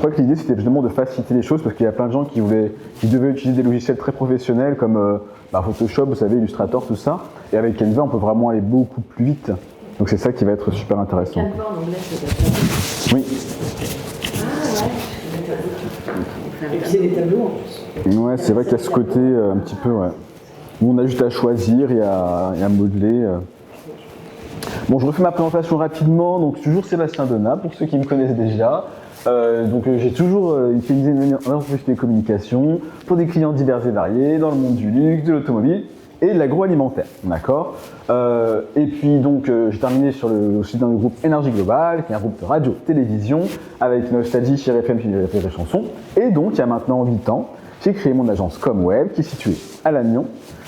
crois que l'idée c'était justement de faciliter les choses parce qu'il y a plein de gens qui devaient utiliser des logiciels très professionnels comme Photoshop, vous savez, Illustrator, tout ça. Et avec Canva, on peut vraiment aller beaucoup plus vite. Donc c'est ça qui va être super intéressant. Canva en anglais, c'est Oui. Et puis c'est des tableaux en plus. Ouais, c'est vrai qu'il y a ce côté un petit peu, ouais, où on a juste à choisir et à modeler. Bon, je refais ma présentation rapidement. Donc toujours Sébastien Donat, pour ceux qui me connaissent déjà. J'ai toujours utilisé une entreprise de communication pour des clients divers et variés dans le monde du luxe, de l'automobile et de l'agroalimentaire, d'accord. Et puis donc j'ai terminé aussi dans le groupe Énergie Globale, qui est un groupe de radio-télévision avec Nostalgie, Chérie FM, qui fait des chansons. Et donc il y a maintenant 8 ans, j'ai créé mon agence ComWeb qui est située à Lannion.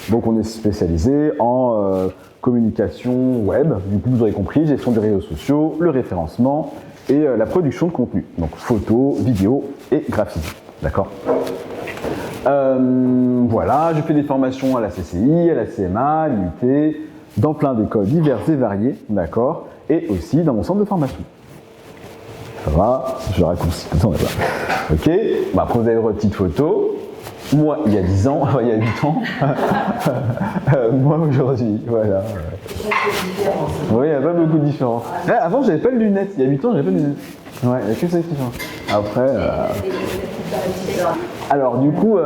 Donc on est spécialisé en communication web, du coup vous aurez compris, gestion des réseaux sociaux, le référencement et la production de contenu, donc photos, vidéos et graphisme, d'accord. Voilà, je fais des formations à la CCI, à la CMA, à l'UT, dans plein d'écoles diverses et variées, d'accord, et aussi dans mon centre de formation. Ça va, je raccourcis, comme ça on est là. Ok, après vous avez votre petite photo. Moi, il y a 10 ans, il y a 8 ans, moi aujourd'hui, voilà. Oui, il n'y a pas beaucoup de différence. Avant, j'avais pas de lunettes, il y a 8 ans, j'avais pas de lunettes. Ouais, il n'y a que ça qui change. Après, alors du coup,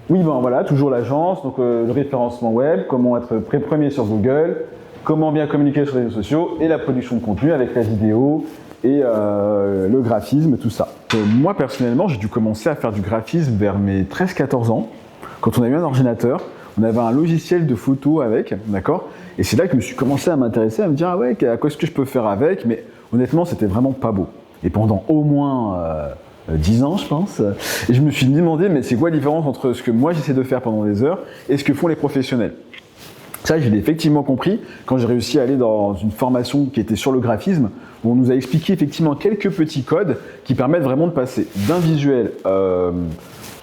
oui, bon voilà, toujours l'agence, donc le référencement web, comment être premier sur Google, comment bien communiquer sur les réseaux sociaux et la production de contenu avec la vidéo et le graphisme, tout ça. Moi, personnellement, j'ai dû commencer à faire du graphisme vers mes 13-14 ans, quand on a eu un ordinateur, on avait un logiciel de photo avec, d'accord. Et c'est là que je me suis commencé à m'intéresser, à me dire, ah ouais, qu'est-ce que je peux faire avec, mais honnêtement, c'était vraiment pas beau. Et pendant au moins 10 ans, je pense, et je me suis demandé, mais c'est quoi la différence entre ce que moi j'essaie de faire pendant des heures et ce que font les professionnels? Ça, je l'ai effectivement compris quand j'ai réussi à aller dans une formation qui était sur le graphisme, où on nous a expliqué effectivement quelques petits codes qui permettent vraiment de passer d'un visuel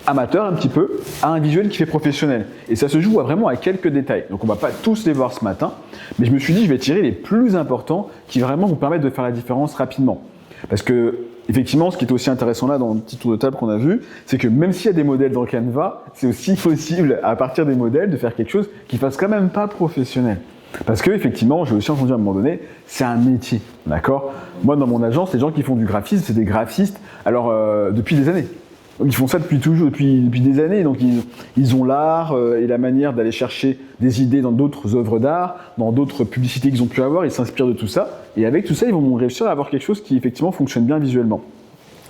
amateur un petit peu à un visuel qui fait professionnel. Et ça se joue vraiment à quelques détails. Donc on ne va pas tous les voir ce matin, mais je me suis dit je vais tirer les plus importants qui vraiment vous permettent de faire la différence rapidement. Parce que effectivement, ce qui est aussi intéressant là dans le petit tour de table qu'on a vu, c'est que même s'il y a des modèles dans Canva, c'est aussi possible à partir des modèles de faire quelque chose qui fasse quand même pas professionnel. Parce que effectivement, je l'ai aussi entendu à un moment donné, c'est un métier, d'accord. Moi, dans mon agence, les gens qui font du graphisme, c'est des graphistes, alors depuis des années. Donc, ils font ça depuis des années, donc ils ont l'art et la manière d'aller chercher des idées dans d'autres œuvres d'art, dans d'autres publicités qu'ils ont pu avoir, ils s'inspirent de tout ça, et avec tout ça, ils vont réussir à avoir quelque chose qui effectivement fonctionne bien visuellement.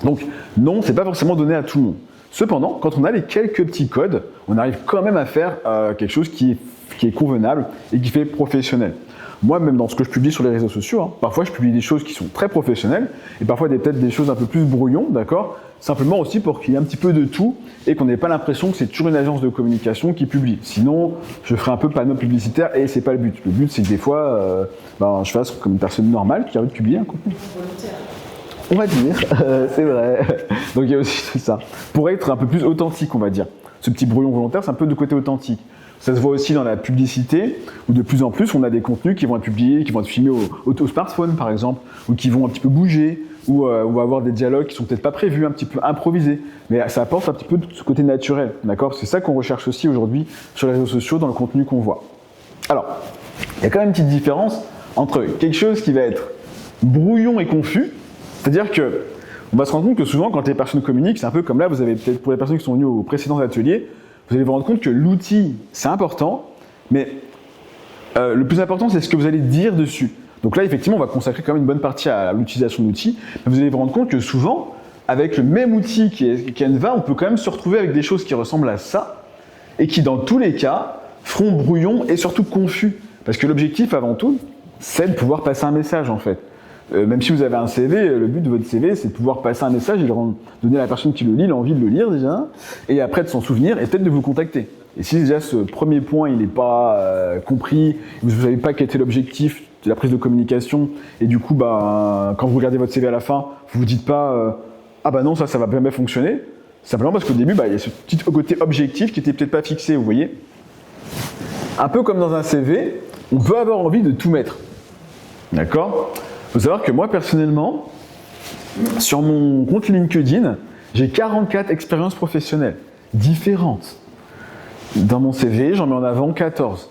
Donc non, c'est pas forcément donné à tout le monde. Cependant, quand on a les quelques petits codes, on arrive quand même à faire quelque chose qui est convenable et qui fait professionnel. Moi, même dans ce que je publie sur les réseaux sociaux, parfois je publie des choses qui sont très professionnelles et parfois peut-être des choses un peu plus brouillon, d'accord ? Simplement aussi pour qu'il y ait un petit peu de tout et qu'on n'ait pas l'impression que c'est toujours une agence de communication qui publie. Sinon, je ferai un peu panneau publicitaire et c'est pas le but. Le but, c'est que des fois, je fasse comme une personne normale qui a envie de publier un contenu. On va dire, c'est vrai. Donc il y a aussi ça. Pour être un peu plus authentique, on va dire. Ce petit brouillon volontaire, c'est un peu de côté authentique. Ça se voit aussi dans la publicité, où de plus en plus, on a des contenus qui vont être publiés, qui vont être filmés au smartphone, par exemple, ou qui vont un petit peu bouger, ou on va avoir des dialogues qui sont peut-être pas prévus, un petit peu improvisés. Mais ça apporte un petit peu de ce côté naturel, d'accord ? C'est ça qu'on recherche aussi aujourd'hui sur les réseaux sociaux, dans le contenu qu'on voit. Alors, il y a quand même une petite différence entre quelque chose qui va être brouillon et confus, c'est-à-dire que on va se rendre compte que souvent, quand les personnes communiquent, c'est un peu comme là, vous avez peut-être pour les personnes qui sont venues aux précédents ateliers, vous allez vous rendre compte que l'outil, c'est important, mais le plus important, c'est ce que vous allez dire dessus. Donc là, effectivement, on va consacrer quand même une bonne partie à l'utilisation d'outils, mais vous allez vous rendre compte que souvent, avec le même outil qui est Canva, on peut quand même se retrouver avec des choses qui ressemblent à ça, et qui, dans tous les cas, feront brouillon et surtout confus. Parce que l'objectif, avant tout, c'est de pouvoir passer un message, en fait. Même si vous avez un CV, le but de votre CV, c'est de pouvoir passer un message et donner à la personne qui le lit l'envie de le lire déjà, et après de s'en souvenir et peut-être de vous contacter. Et si déjà ce premier point il n'est pas compris, vous ne savez pas quel était l'objectif de la prise de communication, et du coup, quand vous regardez votre CV à la fin, vous vous dites pas ah bah non, ça va jamais fonctionner, simplement parce qu'au début, il y a ce petit côté objectif qui n'était peut-être pas fixé, vous voyez. Un peu comme dans un CV, on peut avoir envie de tout mettre. D'accord ? Il faut savoir que moi, personnellement, sur mon compte LinkedIn, j'ai 44 expériences professionnelles différentes. Dans mon CV, j'en mets en avant 14.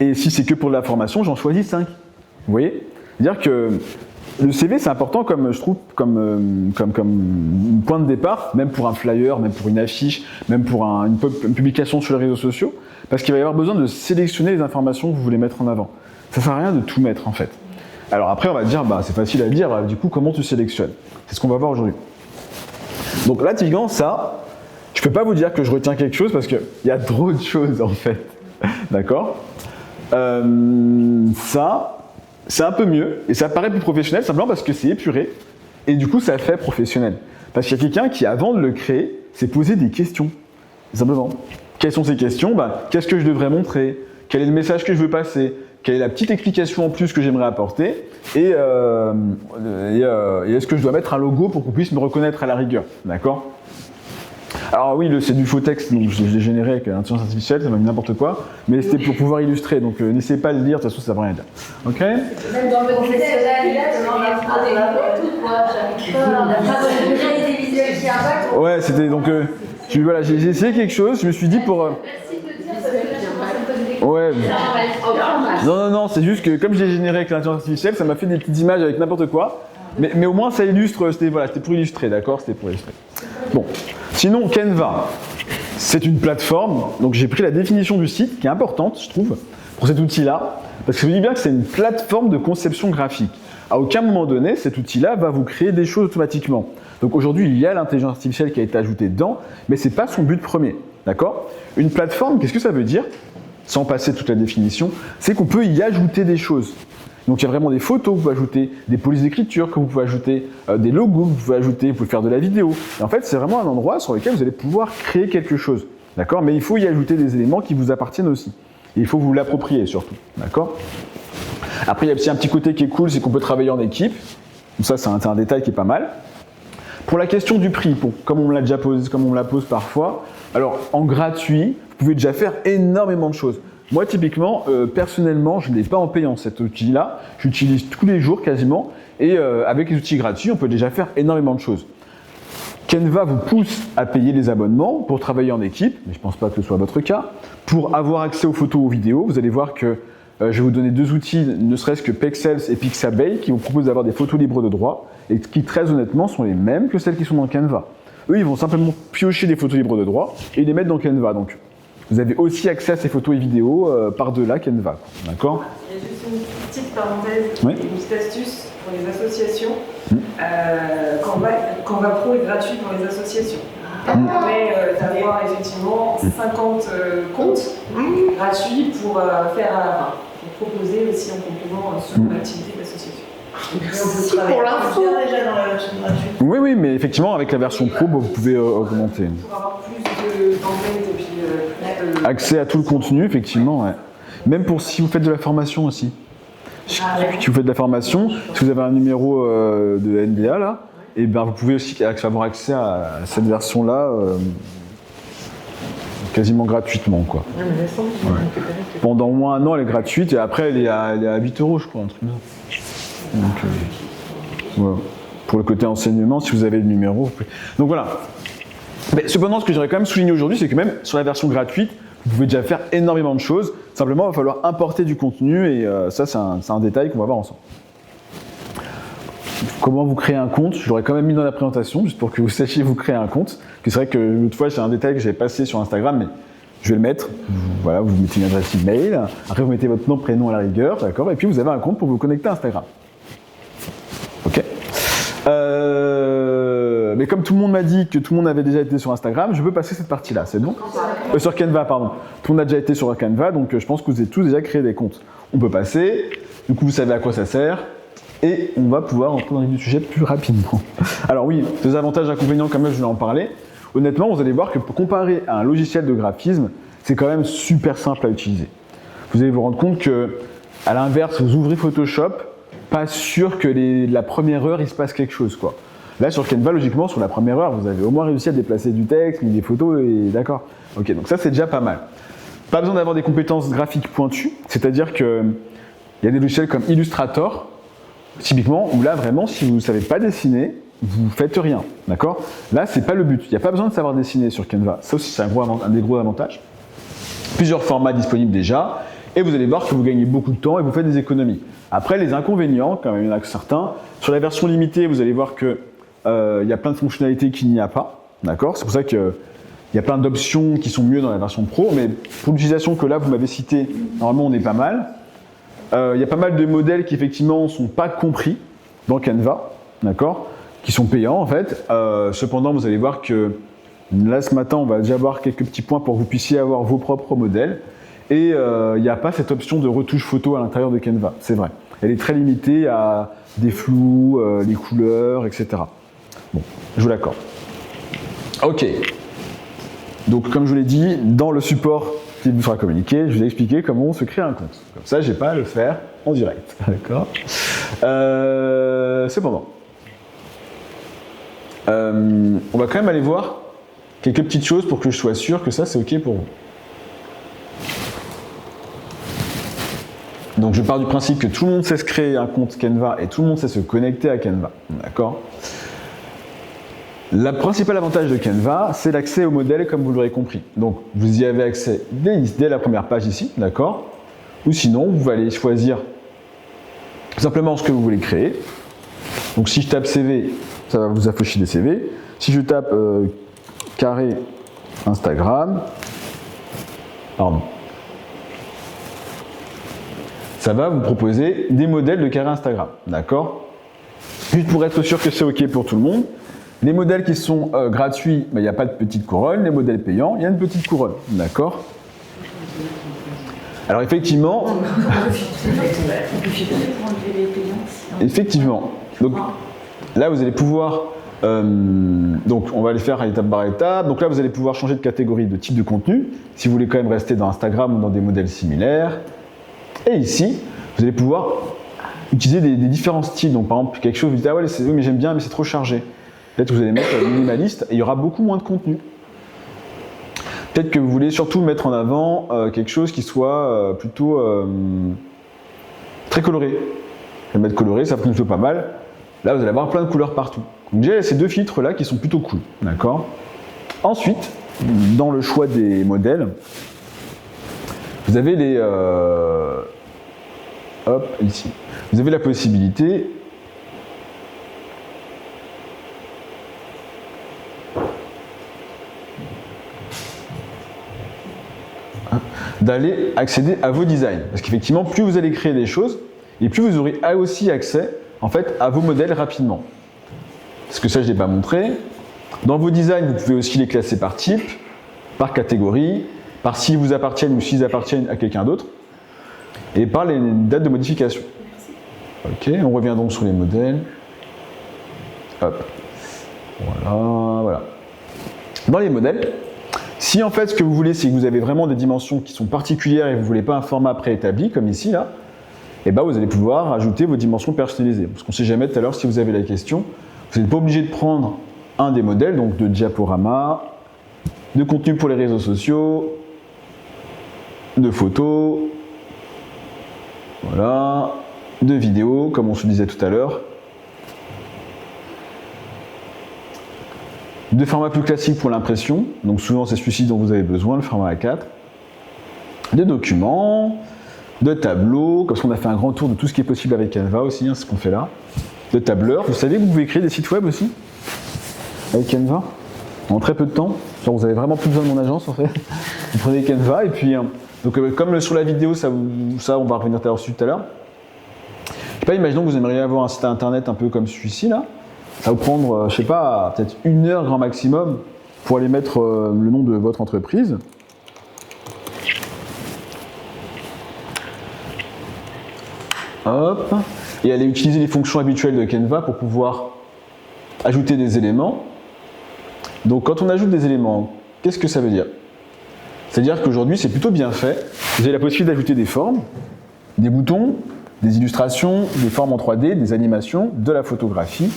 Et si c'est que pour de la formation, j'en choisis 5. Vous voyez ? C'est-à-dire que le CV, c'est important, comme je trouve, comme point de départ, même pour un flyer, même pour une affiche, même pour une publication sur les réseaux sociaux, parce qu'il va y avoir besoin de sélectionner les informations que vous voulez mettre en avant. Ça ne sert à rien de tout mettre, en fait. Alors après, on va dire, c'est facile à dire, du coup, comment tu sélectionnes ? C'est ce qu'on va voir aujourd'hui. Donc là, typiquement, ça, je ne peux pas vous dire que je retiens quelque chose parce qu'il y a trop de choses, en fait. D'accord ? Ça, c'est un peu mieux et ça paraît plus professionnel simplement parce que c'est épuré et du coup, ça fait professionnel. Parce qu'il y a quelqu'un qui, avant de le créer, s'est posé des questions. Simplement. Quelles sont ces questions ? Qu'est-ce que je devrais montrer ? Quel est le message que je veux passer ? Quelle est la petite explication en plus que j'aimerais apporter ? Et est-ce que je dois mettre un logo pour qu'on puisse me reconnaître à la rigueur ? D'accord ? Alors oui, c'est du faux texte, donc je l'ai généré avec l'intelligence artificielle, ça m'a mis n'importe quoi, mais c'était pour pouvoir illustrer, donc n'essayez pas de le lire, de toute façon ça ne veut rien dire. Ok ? Même dans le professionnel, on a pas des tout quoi, on n'a pas des visuels qui impactent. Ouais, c'était donc, j'ai essayé quelque chose, je me suis dit pour... Merci de dire, parce que là, je pense Ouais. Non, c'est juste que comme je l'ai généré avec l'intelligence artificielle, ça m'a fait des petites images avec n'importe quoi, mais au moins ça illustre, c'était pour illustrer, d'accord ? C'était pour illustrer. Bon. Sinon, Canva, c'est une plateforme, donc j'ai pris la définition du site, qui est importante, je trouve, pour cet outil-là, parce que je vous dis bien que c'est une plateforme de conception graphique. À aucun moment donné, cet outil-là va vous créer des choses automatiquement. Donc aujourd'hui, il y a l'intelligence artificielle qui a été ajoutée dedans, mais ce n'est pas son but premier, d'accord ? Une plateforme, qu'est-ce que ça veut dire ? Sans passer toute la définition, c'est qu'on peut y ajouter des choses. Donc il y a vraiment des photos que vous pouvez ajouter, des polices d'écriture que vous pouvez ajouter, des logos que vous pouvez ajouter, vous pouvez faire de la vidéo. Et en fait, c'est vraiment un endroit sur lequel vous allez pouvoir créer quelque chose. D'accord ? Mais il faut y ajouter des éléments qui vous appartiennent aussi. Et il faut vous l'approprier surtout. D'accord ? Après, il y a aussi un petit côté qui est cool, c'est qu'on peut travailler en équipe. Donc ça, c'est un détail qui est pas mal. Pour la question du prix, comme on me l'a déjà posé, comme on me la pose parfois, alors en gratuit, vous pouvez déjà faire énormément de choses. Moi, typiquement, personnellement, je ne l'ai pas en payant cet outil-là. J'utilise tous les jours quasiment. Et avec les outils gratuits, on peut déjà faire énormément de choses. Canva vous pousse à payer les abonnements pour travailler en équipe, mais je ne pense pas que ce soit votre cas. Pour avoir accès aux photos, aux vidéos, vous allez voir que je vais vous donner 2 outils, ne serait-ce que Pexels et Pixabay, qui vous proposent d'avoir des photos libres de droit et qui, très honnêtement, sont les mêmes que celles qui sont dans Canva. Eux, ils vont simplement piocher des photos libres de droit et les mettre dans Canva. Donc, vous avez aussi accès à ces photos et vidéos par-delà Canva. D'accord ? Il y a juste une petite parenthèse, Oui. une petite astuce pour les associations. Canva Pro est gratuit pour les associations. Ça permet d'avoir effectivement 50 comptes gratuits pour proposer aussi en complément sur l'activité d'association. Merci pour l'info déjà dans la version gratuite. Oui, mais effectivement, avec la version Pro, vous pouvez augmenter. Pour avoir plus d'empreintes et puis plus de... Accès à tout le contenu, effectivement, ouais. Même pour si vous faites de la formation aussi. Si vous faites de la formation, si vous avez un numéro de NDA là, et ben vous pouvez aussi avoir accès à cette version-là quasiment gratuitement, quoi. Ouais. Pendant au moins 1 an, elle est gratuite et après elle est à 8 €, je crois, un truc comme ça. Donc, voilà. Pour le côté enseignement, si vous avez le numéro, vous pouvez... Donc voilà. Mais cependant, ce que j'aurais quand même souligné aujourd'hui, c'est que même sur la version gratuite, vous pouvez déjà faire énormément de choses. Simplement, il va falloir importer du contenu et ça, c'est un détail qu'on va voir ensemble. Comment vous créez un compte ? Je l'aurais quand même mis dans la présentation, juste pour que vous sachiez vous créer un compte. C'est vrai que l'autre fois, c'est un détail que j'avais passé sur Instagram, mais je vais le mettre. Voilà, vous mettez une adresse email. Après, vous mettez votre nom, prénom à la rigueur, d'accord ? Et puis, vous avez un compte pour vous connecter à Instagram. Ok ? Mais comme tout le monde m'a dit que tout le monde avait déjà été sur Instagram, je peux passer cette partie-là, c'est bon ? Sur Canva, pardon. Tout le monde a déjà été sur Canva, donc je pense que vous avez tous déjà créé des comptes. On peut passer, du coup vous savez à quoi ça sert, et on va pouvoir entrer dans le sujet plus rapidement. Alors oui, des avantages et inconvénients, comme je vais en parler. Honnêtement, vous allez voir que pour comparer à un logiciel de graphisme, c'est quand même super simple à utiliser. Vous allez vous rendre compte que, à l'inverse, vous ouvrez Photoshop, pas sûr que la première heure, il se passe quelque chose, quoi. Là, sur Canva, logiquement, sur la première heure, vous avez au moins réussi à déplacer du texte, mis des photos, et d'accord. Ok, donc ça, c'est déjà pas mal. Pas besoin d'avoir des compétences graphiques pointues, c'est-à-dire qu'il y a des logiciels comme Illustrator, typiquement, où là, vraiment, si vous ne savez pas dessiner, vous faites rien, d'accord? Là, c'est pas le but. Il n'y a pas besoin de savoir dessiner sur Canva. Ça aussi, c'est un des gros avantages. Plusieurs formats disponibles déjà, et vous allez voir que vous gagnez beaucoup de temps et vous faites des économies. Après, les inconvénients, quand même, il y en a que certains. Sur la version limitée, vous allez voir que il y a plein de fonctionnalités qu'il n'y a pas, d'accord? C'est pour ça que il y a plein d'options qui sont mieux dans la version pro, mais pour l'utilisation que là, vous m'avez cité, normalement, on est pas mal. Il y a pas mal de modèles qui, effectivement, ne sont pas compris dans Canva, d'accord? Qui sont payants, en fait. Cependant, vous allez voir que là, ce matin, on va déjà voir quelques petits points pour que vous puissiez avoir vos propres modèles. Et il n'y a pas cette option de retouche photo à l'intérieur de Canva, c'est vrai. Elle est très limitée à des flous, les couleurs, etc. Bon, je vous l'accorde. Ok. Donc, comme je vous l'ai dit, dans le support qui vous sera communiqué, je vous ai expliqué comment on se crée un compte. Comme ça, je n'ai pas à le faire en direct. D'accord. Cependant, on va quand même aller voir quelques petites choses pour que je sois sûr que ça, c'est OK pour vous. Donc, je pars du principe que tout le monde sait se créer un compte Canva et tout le monde sait se connecter à Canva. D'accord. Le principal avantage de Canva, c'est l'accès au modèle, comme vous l'aurez compris. Donc, vous y avez accès dès la première page ici, d'accord? Ou sinon, vous allez choisir simplement ce que vous voulez créer. Donc, si je tape CV, ça va vous afficher des CV. Si je tape carré Instagram, pardon, ça va vous proposer des modèles de carré Instagram, d'accord? Juste pour être sûr que c'est OK pour tout le monde. Les modèles qui sont gratuits, il n'y a pas de petite couronne. Les modèles payants, il y a une petite couronne. D'accord? Alors effectivement, donc, là vous allez pouvoir, donc on va les faire étape par étape. Donc là vous allez pouvoir changer de catégorie, de type de contenu, si vous voulez quand même rester dans Instagram ou dans des modèles similaires. Et ici, vous allez pouvoir utiliser des différents styles. Donc par exemple, quelque chose, vous dites, ah ouais, oui, mais j'aime bien, mais c'est trop chargé. Peut-être que vous allez mettre minimaliste et il y aura beaucoup moins de contenu. Peut-être que vous voulez surtout mettre en avant quelque chose qui soit plutôt très coloré. Je vais mettre coloré, ça fonctionne pas mal. Là, vous allez avoir plein de couleurs partout. Donc déjà, il y a ces deux filtres-là qui sont plutôt cool. D'accord. Ensuite, dans le choix des modèles, vous avez les... hop, ici. Vous avez la possibilité d'aller accéder à vos designs. Parce qu'effectivement, plus vous allez créer des choses, et plus vous aurez aussi accès en fait, à vos modèles rapidement. Parce que ça, je ne l'ai pas montré. Dans vos designs, vous pouvez aussi les classer par type, par catégorie, par s'ils vous appartiennent ou s'ils appartiennent à quelqu'un d'autre, et par les dates de modification. Ok, on revient donc sur les modèles. Hop. Voilà. Dans les modèles, si en fait ce que vous voulez, c'est que vous avez vraiment des dimensions qui sont particulières et vous ne voulez pas un format préétabli, comme ici, là, et ben vous allez pouvoir ajouter vos dimensions personnalisées. Parce qu'on ne sait jamais tout à l'heure si vous avez la question. Vous n'êtes pas obligé de prendre un des modèles, donc de diaporama, de contenu pour les réseaux sociaux, de photos, voilà, de vidéos, comme on se disait tout à l'heure, de format plus classique pour l'impression, donc souvent c'est celui-ci dont vous avez besoin, le format A4, de documents, de tableaux, comme ça on a fait un grand tour de tout ce qui est possible avec Canva aussi, hein, c'est ce qu'on fait là, de tableurs. Vous savez que vous pouvez créer des sites web aussi avec Canva en très peu de temps. Genre vous avez vraiment plus besoin de mon agence en fait. Vous prenez Canva et puis donc comme sur la vidéo, ça on va revenir dessus tout à l'heure. Je sais pas, imaginons que vous aimeriez avoir un site internet un peu comme celui-ci là. Ça va vous prendre, je sais pas, peut-être 1 heure grand maximum pour aller mettre le nom de votre entreprise. Hop. Et aller utiliser les fonctions habituelles de Canva pour pouvoir ajouter des éléments. Donc quand on ajoute des éléments, qu'est-ce que ça veut dire? C'est-à-dire qu'aujourd'hui c'est plutôt bien fait. Vous avez la possibilité d'ajouter des formes, des boutons, des illustrations, des formes en 3D, des animations, de la photographie,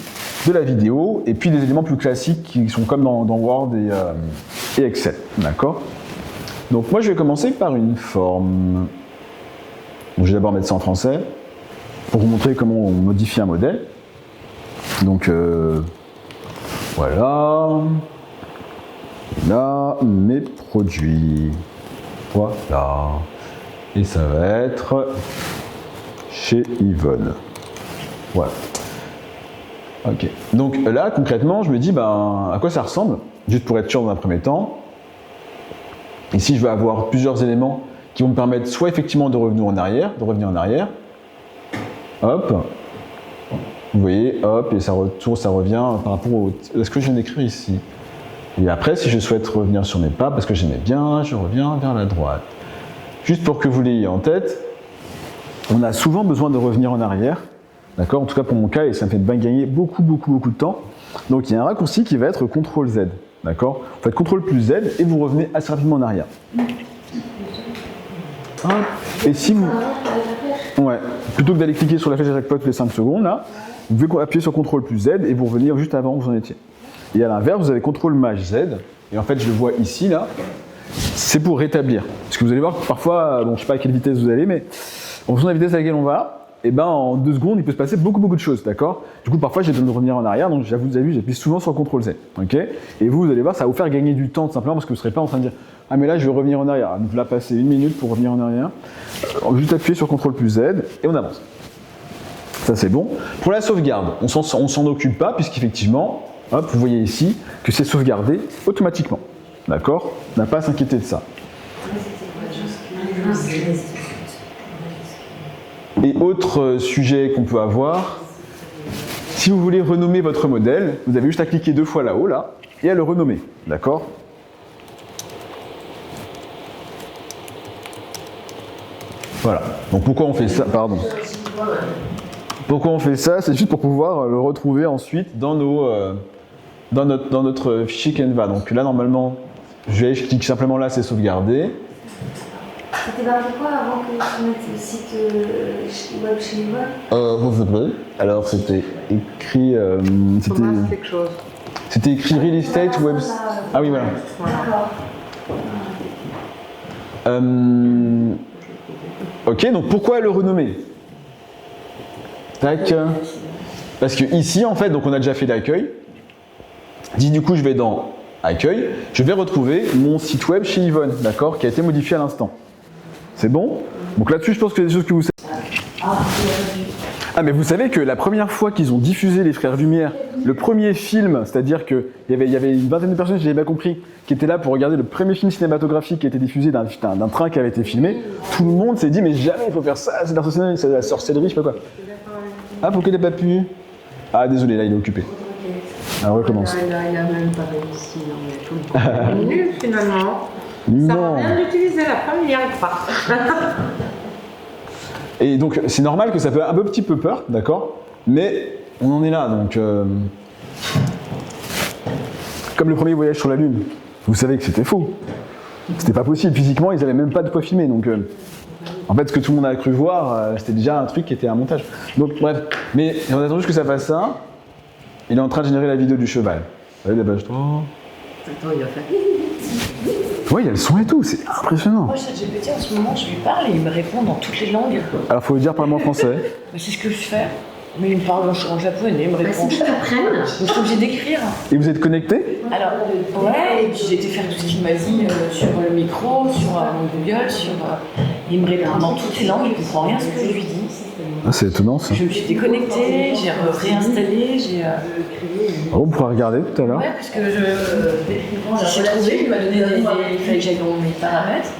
de la vidéo, et puis des éléments plus classiques qui sont comme dans Word et Excel. D'accord? Donc moi je vais commencer par une forme. Donc, je vais d'abord mettre ça en français pour vous montrer comment on modifie un modèle. Donc Voilà. Là, mes produits. Voilà. Et ça va être chez Yvonne. Voilà. Ok. Donc là, concrètement, je me dis, ben, à quoi ça ressemble? Juste pour être sûr dans un premier temps. Ici, je vais avoir plusieurs éléments qui vont me permettre soit effectivement de revenir en arrière, Hop. Vous voyez, hop, et ça revient par rapport à ce que je viens d'écrire ici. Et après, si je souhaite revenir sur mes pas, parce que j'aimais bien, je reviens vers la droite. Juste pour que vous l'ayez en tête, on a souvent besoin de revenir en arrière. D'accord? En tout cas pour mon cas, et ça me fait gagner beaucoup de temps. Donc il y a un raccourci qui va être CTRL Z. D'accord? Vous faites CTRL plus Z et vous revenez assez rapidement en arrière. Et si vous... Ouais. Plutôt que d'aller cliquer sur la flèche à chaque fois toutes les 5 secondes, là, vous pouvez appuyer sur CTRL plus Z et vous revenir juste avant où vous en étiez. Et à l'inverse, vous avez CTRL Maj Z. Et en fait, je le vois ici, là. C'est pour rétablir. Parce que vous allez voir que parfois, bon, je ne sais pas à quelle vitesse vous allez, mais en fonction de la vitesse à laquelle on va, et ben en 2 secondes, il peut se passer beaucoup de choses, d'accord? Du coup, parfois, j'ai besoin de revenir en arrière, donc vous avez vu, j'appuie souvent sur CTRL Z, ok? Et vous allez voir, ça va vous faire gagner du temps, tout simplement, parce que vous ne serez pas en train de dire « Ah, mais là, je vais revenir en arrière. » Donc là, passer 1 minute pour revenir en arrière. Juste appuyer sur CTRL plus Z, et on avance. Ça, c'est bon. Pour la sauvegarde, on s'en occupe pas, puisqu'effectivement, hop, vous voyez ici que c'est sauvegardé automatiquement, d'accord? On n'a pas à s'inquiéter de ça. Et autre sujet qu'on peut avoir, si vous voulez renommer votre modèle, vous avez juste à cliquer 2 fois là-haut, là, et à le renommer, d'accord? Voilà. Donc pourquoi on fait ça? Pardon. Pourquoi on fait ça? C'est juste pour pouvoir le retrouver ensuite dans notre fichier Canva. Donc là, normalement, je clique simplement là, c'est sauvegardé. C'était marqué quoi avant que tu mettes le site web chez Yvonne? Alors c'était écrit. C'était écrit Real Estate Web. Ah oui, voilà. D'accord. Ok, donc pourquoi le renommer? Tac. Parce que ici, en fait, donc on a déjà fait l'accueil. Du coup, je vais dans Accueil. Je vais retrouver mon site web chez Yvonne, d'accord, qui a été modifié à l'instant. C'est bon? Donc là-dessus, je pense que c'est des choses que vous savez. Ah, mais vous savez que la première fois qu'ils ont diffusé Les Frères Lumière, le premier film, c'est-à-dire qu'il y avait une vingtaine de personnes, j'ai bien compris, qui étaient là pour regarder le premier film cinématographique qui a été diffusé d'un train qui avait été filmé, tout le monde s'est dit, mais jamais il faut faire ça, c'est de la sorcellerie, je sais pas quoi. Ah, pourquoi il n'a pas pu? Ah, désolé, là, il est occupé. Alors, on recommence. Il a même pas réussi, non, mais tout le temps. Nul, finalement. Ça va bien d'utiliser la première fois. Et donc, c'est normal que ça peut un petit peu peur, d'accord? Mais on en est là, donc... Comme le premier voyage sur la Lune, vous savez que c'était faux. C'était pas possible, physiquement, ils n'avaient même pas de quoi filmer, donc... En fait, ce que tout le monde a cru voir, c'était déjà un truc qui était un montage. Donc, bref. Mais on attend juste que ça fasse ça. Il est en train de générer la vidéo du cheval. Vous savez, dépêche-toi. Attends, il va faire... Oui, il y a le son et tout, c'est impressionnant. Moi, ChatGPT, en ce moment, je lui parle et il me répond dans toutes les langues. Alors, il faut le dire parlement français. Mais c'est ce que je fais. Mais il me parle en japonais, il me répond. C'est que t'apprennes. Je suis obligée d'écrire. Et vous êtes connecté? Alors, ouais, et puis j'ai été faire tout ce qu'il m'a dit sur le micro, sur mon Google, il me répond dans toutes les langues, il ne comprend rien ce que je lui dis. Ah, c'est étonnant ça. Je me suis déconnectée, j'ai réinstallé, j'ai... Oh, on pourra regarder tout à l'heure. Ouais, parce que j'ai trouvé, il m'a donné des idées, il fallait que j'aille dans mes paramètres.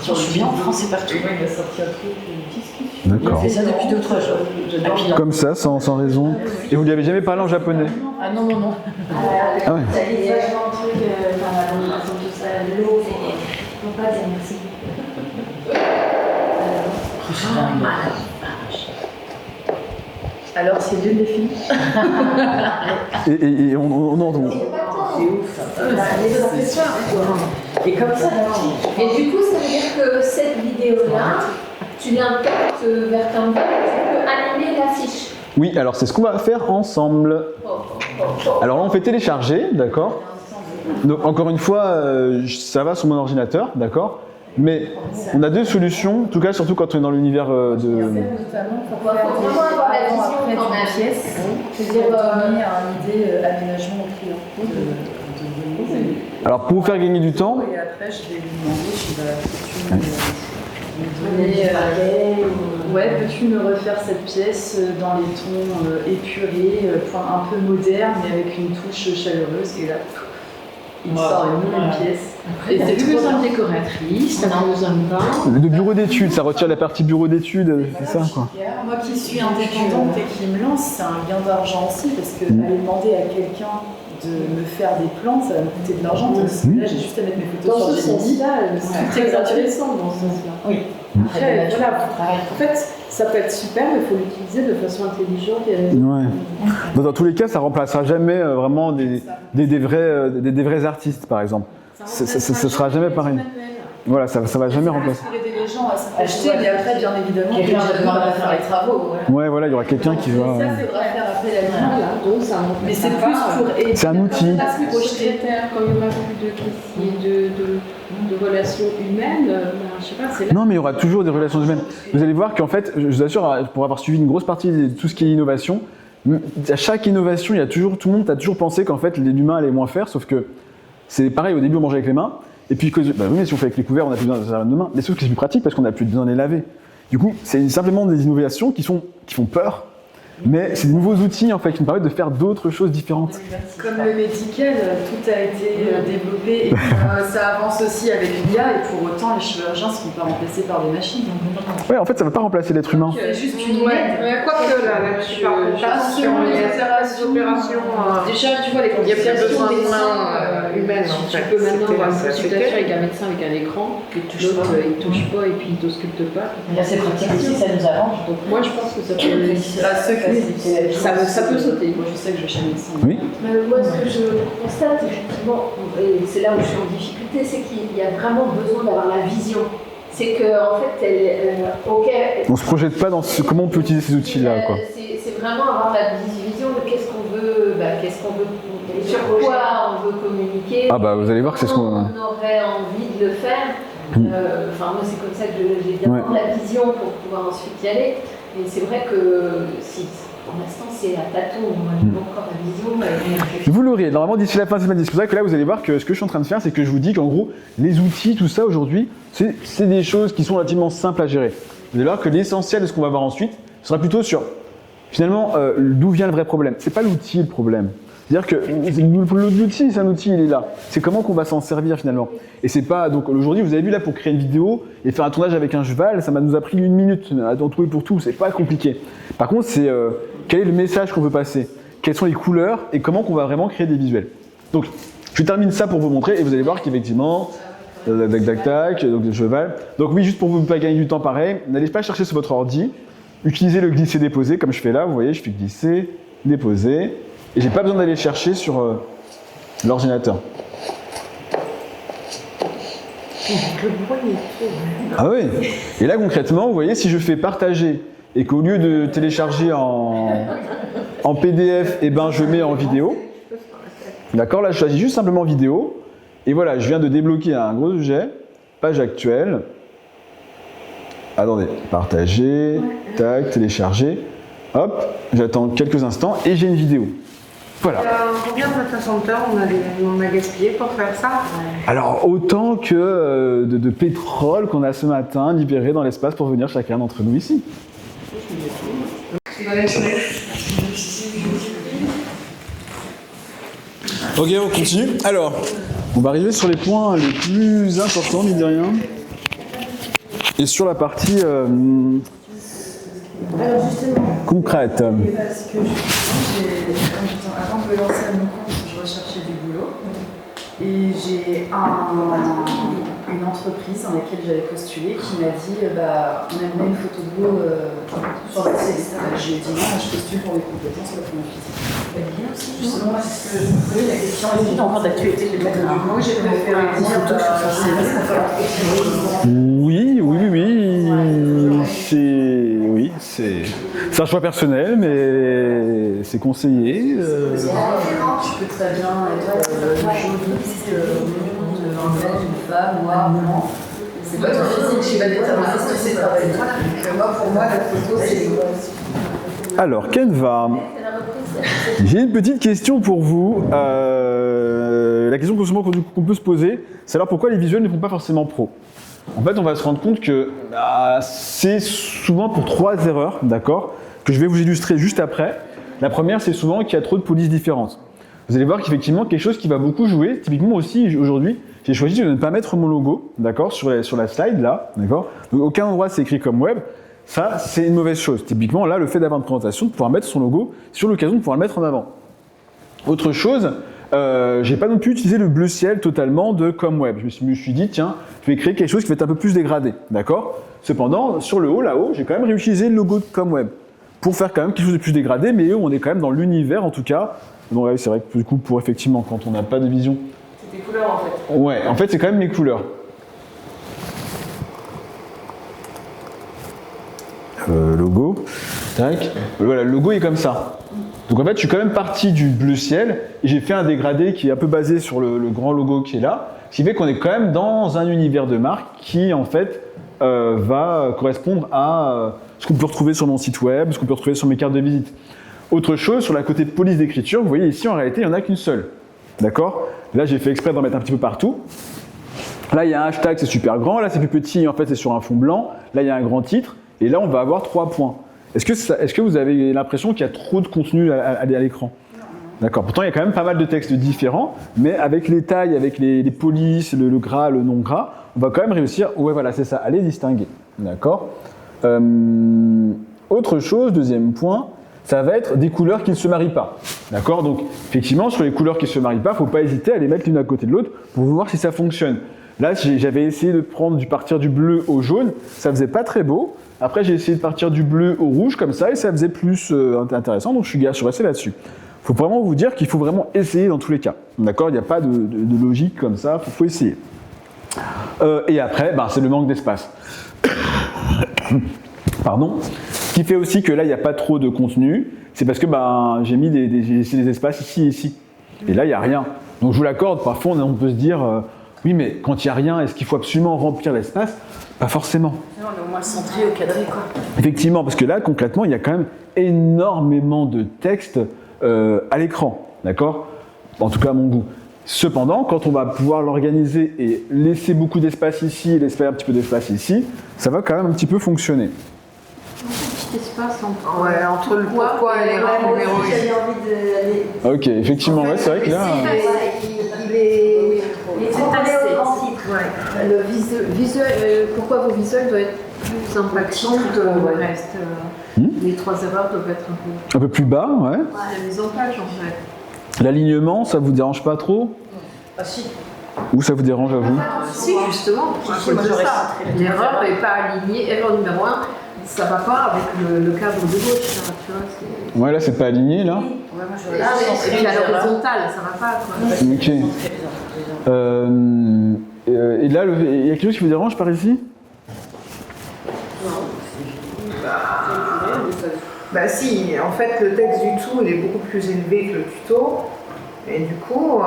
Je suis bien en français partout. Il a sorti un truc, D'accord. il fait ça depuis 2 ou 3 jours. Comme ça, sans raison. Et vous lui avez jamais parlé en japonais? Ah non, non, non. Ah ouais. Ça dit vachement de trucs, tout ça, l'eau, il faut pas dire merci. Alors, c'est deux défis. Et on entend. C'est ouf. Et comme ça, Et du coup, ça veut dire que cette vidéo-là, tu l'importes vers Canva, tu peux animer l'affiche. Oui, alors c'est ce qu'on va faire ensemble. Alors là, on fait télécharger, d'accord? Donc encore une fois, ça va sur mon ordinateur, d'accord? Mais on a deux solutions, en tout cas surtout quand on est dans l'univers de... Il faut vraiment avoir la vision quand même. pièce, C'est-à-dire, donner une idée aménagement au client. Alors pour vous faire gagner du temps, Et après, je vais lui demander, peux-tu me refaire cette pièce dans les tons épurés, un peu modernes, mais avec une touche chaleureuse. Et là, il sort une nouvelle pièce. Et t'as plus besoin de décoratrice, t'as pas besoin de bain. de bureau d'études, ça retire la partie bureau d'études, c'est ça quoi. Moi qui suis indépendante et qui me lance, c'est un gain d'argent aussi, parce que aller demander à quelqu'un de me faire des plans, ça va me coûter de l'argent. Parce que là, j'ai juste à mettre mes photos Dans sur ce Gemini. sens-là, c'est très intéressant dans ce sens-là. Oui. Après, voilà, en fait, ça peut être super, mais il faut l'utiliser de façon intelligente. Ouais. Dans tous les cas, ça remplacera jamais vraiment des vrais artistes, par exemple. Ce sera jamais pareil. Voilà, ça va jamais remplacer. Pour aider les gens à s'acheter, mais après, bien évidemment, quelqu'un va devoir faire les travaux. Ouais, voilà, il y aura quelqu'un qui va... Ça, c'est vrai, faire appel à l'humain. Mais c'est plus pour aider. C'est un outil. Secrétaire, quand il y aura plus de relations humaines, je sais pas, c'est là. Non, mais il y aura toujours des relations humaines. Vous allez voir qu'en fait, je vous assure, pour avoir suivi une grosse partie de tout ce qui est innovation, à chaque innovation, il y a toujours, tout le monde a toujours pensé qu'en fait, l'humain allait moins faire, sauf que c'est pareil, au début, on mangeait avec les mains, et puis, oui, mais si on fait avec les couverts, on n'a plus besoin de servir de main, mais sauf que c'est plus pratique parce qu'on n'a plus besoin de les laver. Du coup, c'est simplement des innovations qui font peur, mais c'est des nouveaux outils en fait qui nous permettent de faire d'autres choses différentes. Comme le médical, tout a été développé et ça avance aussi avec l'IA et pour autant les chirurgiens ne seront pas remplacés par des machines. Ouais, en fait, ça ne va pas remplacer l'être humain. C'est juste une Ouais, quoique là, tu parles sur les opérations. Déjà, tu vois, Il y a bien besoin de mains humaines en fait. Tu peux maintenant avoir une C'est consultation assez avec un médecin avec un écran, l'autre il ne touche pas et puis il ne t'ausculte pas. Là, c'est pratique aussi, ça nous arrange. Donc, Moi je pense que ça peut ça peut sauter. Moi, je sais que je vais chez le médecin. Oui. Moi, ce que je constate, effectivement, et c'est là où je suis en difficulté, c'est qu'il y a vraiment besoin d'avoir la vision. C'est qu'en fait, On se projette pas dans comment on peut utiliser ces outils-là, quoi. C'est vraiment avoir la vision de qu'est-ce qu'on veut, sur quoi on veut communiquer. Ah bah vous allez voir que c'est ce qu'on... On aurait envie de le faire. Moi, c'est comme ça que j'ai bien la vision pour pouvoir ensuite y aller. Mais c'est vrai que si, pour l'instant, c'est à tâtons. Moi, j'ai pas encore la vision. Vous l'aurez, normalement d'ici la fin de semaine. C'est pour ça que là, vous allez voir que ce que je suis en train de faire, c'est que je vous dis qu'en gros, les outils, tout ça aujourd'hui, c'est des choses qui sont relativement simples à gérer. Vous allez voir que l'essentiel de ce qu'on va voir ensuite sera plutôt sur, finalement, d'où vient le vrai problème. C'est pas l'outil le problème. C'est-à-dire que l'outil, c'est un outil, il est là. C'est comment qu'on va s'en servir finalement. Et c'est pas. Donc aujourd'hui, vous avez vu là, pour créer une vidéo et faire un tournage avec un cheval, ça nous a pris 1 minute en tout et pour tout. C'est pas compliqué. Par contre, c'est quel est le message qu'on veut passer, quelles sont les couleurs et comment qu'on va vraiment créer des visuels. Donc, je termine ça pour vous montrer et vous allez voir qu'effectivement, tac, donc le cheval. Donc oui, juste pour vous pas gagner du temps pareil, n'allez pas chercher sur votre ordi, utilisez le glisser-déposer comme je fais là. Vous voyez, je fais glisser, déposer. Et j'ai pas besoin d'aller chercher sur l'ordinateur. Ah oui. Et là concrètement, vous voyez, si je fais partager et qu'au lieu de télécharger en PDF, eh ben je mets en vidéo. D'accord, là je choisis juste simplement vidéo. Et voilà, je viens de débloquer un gros objet, page actuelle. Attendez, partager, tac, télécharger. Hop, j'attends quelques instants et j'ai une vidéo. Voilà. Combien de data centers on a gaspillé pour faire ça? Alors autant que de pétrole qu'on a ce matin libéré dans l'espace pour venir chacun d'entre nous ici. Ok, on continue. Alors, on va arriver sur les points les plus importants, mine de rien. Et sur la partie concrète. Parce que avant de me lancer à mon compte, je recherchais du boulot. Et j'ai une entreprise dans laquelle j'avais postulé qui m'a dit on aimerait une photo de vous sur le site. Je lui ai dit non, je postule pour mes compétences, pas pour mon physique. Elle dit aussi, justement, est-ce que je me posais la question, est-ce qu'il y a encore d'actualité de mettre du mot? J'ai préféré dire Oui, c'est un choix personnel, mais c'est conseillé. Tu peux très bien être journaliste, un homme, une femme, noir, blanc. c'est pas du physique, je suis pas déterministe, c'est travail. Donc moi, pour moi, la photo, c'est... Alors, Canva, j'ai une petite question pour vous. La question qu'on peut se poser, c'est alors pourquoi les visuels ne font pas forcément pro? En fait, on va se rendre compte que c'est souvent pour 3 erreurs, d'accord, que je vais vous illustrer juste après. La première, c'est souvent qu'il y a trop de polices différentes. Vous allez voir qu'effectivement, quelque chose qui va beaucoup jouer, typiquement aussi aujourd'hui, j'ai choisi de ne pas mettre mon logo, d'accord, sur la slide là, d'accord. Donc aucun endroit c'est écrit comme web. Ça, c'est une mauvaise chose. Typiquement, là, le fait d'avoir une présentation, de pouvoir mettre son logo, c'est sur l'occasion de pouvoir le mettre en avant. Autre chose, j'ai pas non plus utilisé le bleu ciel totalement de ComWeb. Je me suis dit, tiens, je vais créer quelque chose qui va être un peu plus dégradé, d'accord. Cependant, sur le haut, là-haut, j'ai quand même réutilisé le logo de ComWeb pour faire quand même quelque chose de plus dégradé, mais on est quand même dans l'univers, en tout cas. Donc, ouais, c'est vrai que du coup, pour effectivement, quand on n'a pas de vision. C'est tes couleurs en fait. Ouais, en fait, c'est quand même mes couleurs. Logo, tac, voilà, le logo est comme ça. Donc en fait, je suis quand même parti du bleu ciel et j'ai fait un dégradé qui est un peu basé sur le grand logo qui est là, ce qui fait qu'on est quand même dans un univers de marque qui en fait va correspondre à ce qu'on peut retrouver sur mon site web, ce qu'on peut retrouver sur mes cartes de visite. Autre chose, sur la côté de police d'écriture, vous voyez ici en réalité il n'y en a qu'une seule. D'accord? Là j'ai fait exprès d'en mettre un petit peu partout. Là il y a un hashtag, c'est super grand, là c'est plus petit, en fait c'est sur un fond blanc, là il y a un grand titre. Et là, on va avoir 3 points. Est-ce que vous avez l'impression qu'il y a trop de contenu à l'écran? D'accord. Pourtant, il y a quand même pas mal de textes différents, mais avec les tailles, avec les polices, le gras, le non gras, on va quand même réussir, ouais, voilà, c'est ça, à les distinguer. D'accord. Autre chose, deuxième point, ça va être des couleurs qui ne se marient pas. D'accord. Donc, effectivement, sur les couleurs qui ne se marient pas, il ne faut pas hésiter à les mettre l'une à côté de l'autre pour voir si ça fonctionne. Là, j'avais essayé de partir du bleu au jaune, ça faisait pas très beau. Après, j'ai essayé de partir du bleu au rouge comme ça et ça faisait plus intéressant, donc je suis resté là-dessus. Il faut vraiment vous dire qu'il faut vraiment essayer dans tous les cas. D'accord? Il n'y a pas de logique comme ça, il faut essayer. Et après, c'est le manque d'espace. Pardon. Ce qui fait aussi que là, il n'y a pas trop de contenu, c'est parce que j'ai laissé des espaces ici et ici. Et là, il n'y a rien. Donc je vous l'accorde, parfois on peut se dire, oui, mais quand il n'y a rien, est-ce qu'il faut absolument remplir l'espace? Pas forcément. Non, mais au moins centré au cadré, quoi. Effectivement, parce que là, concrètement, il y a quand même énormément de texte à l'écran, d'accord? En tout cas, à mon goût. Cependant, quand on va pouvoir l'organiser et laisser beaucoup d'espace ici et laisser un petit peu d'espace ici, ça va quand même un petit peu fonctionner. Un petit espace entre le pourquoi et les rangs numéro 1. J'avais envie de... Ok, effectivement, ouais, c'est vrai que là... Il est trop taxé. Le visuel, pourquoi vos visuels doivent être plus impactants que le reste. Les 3 erreurs doivent être un peu plus bas, ouais. la mise en page en fait. L'alignement, ça vous dérange pas trop? Ah si. Ou ça vous dérange à vous? Si, justement, l'erreur n'est pas alignée. Erreur numéro 1, ça va pas avec le cadre de gauche. Là, tu vois, ouais, là, c'est pas aligné, là. Ouais, moi je là, c'est à l'horizontale, ça va pas. Quoi. Ok. Et là, il y a quelque chose qui vous dérange par ici? Bah si, en fait le texte du tout est beaucoup plus élevé que le tuto. Et du coup,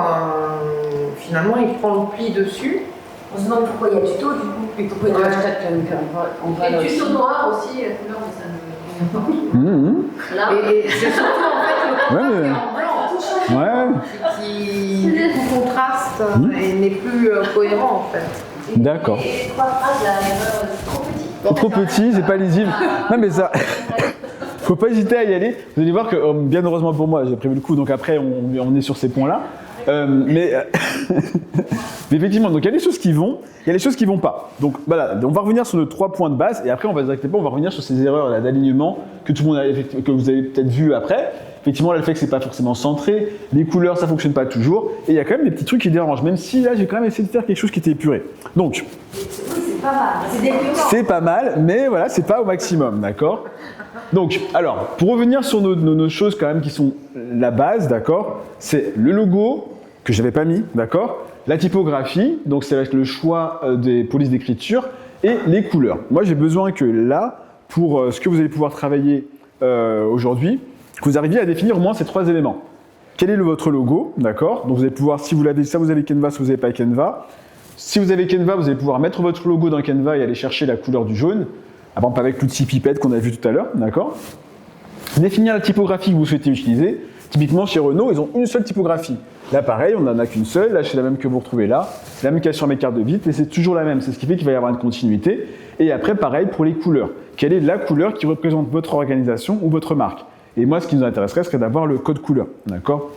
finalement, il prend le pli dessus. On se demande pourquoi il y a tuto du coup. Et pourquoi il y a un hashtag on va Et tuto noir aussi, la couleur, mais ça ne vient pas. Là, Et c'est surtout en fait le Ouais, mais... en blanc Ouais. qui du coup contraste et n'est plus cohérent en fait. D'accord. Et 3 phrases, là, l'erreur, c'est trop petit. C'est trop petit, c'est pas lisible. Non, mais ça... Faut pas hésiter à y aller. Vous allez voir que, bien heureusement pour moi, j'ai prévu le coup, donc après on est sur ces points-là. Mais effectivement, donc il y a des choses qui vont, il y a des choses qui vont pas. Donc voilà, on va revenir sur nos 3 points de base et après on va revenir sur ces erreurs là d'alignement que tout le monde que vous avez peut-être vu après. Effectivement, là, le fait que c'est pas forcément centré, les couleurs ça fonctionne pas toujours et il y a quand même des petits trucs qui dérangent. Même si là j'ai quand même essayé de faire quelque chose qui était épuré. Donc C'est pas mal, c'est déprimant. c'est pas mal, mais voilà, c'est pas au maximum, d'accord? Donc, alors, pour revenir sur nos choses quand même qui sont la base, d'accord? C'est le logo, que j'avais pas mis, d'accord? La typographie, donc c'est avec le choix des polices d'écriture, et les couleurs. Moi, j'ai besoin que là, pour ce que vous allez pouvoir travailler aujourd'hui, que vous arriviez à définir au moins ces 3 éléments. Quel est votre logo, d'accord? Donc vous allez pouvoir, si vous l'avez, ça vous avez Canva, si vous n'avez pas Canva. Si vous avez Canva, vous allez pouvoir mettre votre logo dans Canva et aller chercher la couleur du jaune. Par exemple, avec l'outil Pipette qu'on a vu tout à l'heure, d'accord? Définir la typographie que vous souhaitez utiliser. Typiquement, chez Renault, ils ont une seule typographie. Là, pareil, on n'en a qu'une seule. Là, c'est la même que vous retrouvez là. C'est la même qu'il y a sur mes cartes de visite et c'est toujours la même. C'est ce qui fait qu'il va y avoir une continuité. Et après, pareil pour les couleurs. Quelle est la couleur qui représente votre organisation ou votre marque? Et moi, ce qui nous intéresserait serait d'avoir le code couleur, d'accord?